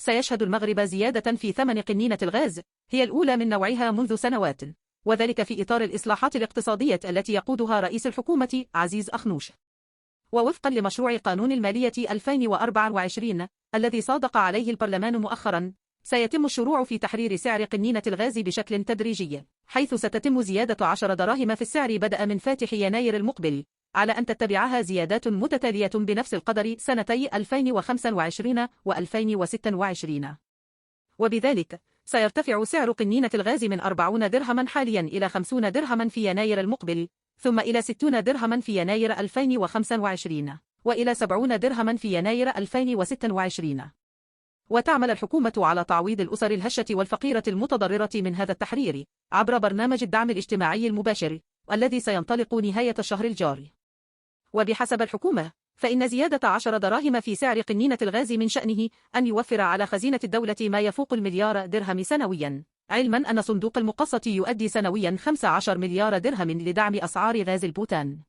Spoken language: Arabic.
سيشهد المغرب زيادة في ثمن قنينة الغاز هي الأولى من نوعها منذ سنوات، وذلك في إطار الإصلاحات الاقتصادية التي يقودها رئيس الحكومة عزيز أخنوش. ووفقا لمشروع قانون المالية 2024 الذي صادق عليه البرلمان مؤخرا، سيتم الشروع في تحرير سعر قنينة الغاز بشكل تدريجي، حيث ستتم زيادة 10 دراهم في السعر بدءا من فاتح يناير المقبل، على أن تتبعها زيادات متتالية بنفس القدر سنتي 2025 و2026. وبذلك سيرتفع سعر قنينة الغاز من 40 درهما حاليا إلى 50 درهما في يناير المقبل، ثم إلى 60 درهما في يناير 2025، وإلى 70 درهما في يناير 2026. وتعمل الحكومة على تعويض الأسر الهشة والفقيرة المتضررة من هذا التحرير عبر برنامج الدعم الاجتماعي المباشر الذي سينطلق نهاية الشهر الجاري. وبحسب الحكومة، فإن زيادة 10 دراهم في سعر قنينة الغاز من شأنه أن يوفر على خزينة الدولة ما يفوق المليار درهم سنويا، علما أن صندوق المقسط يؤدي سنويا 15 مليار درهم لدعم أسعار غاز البوتان.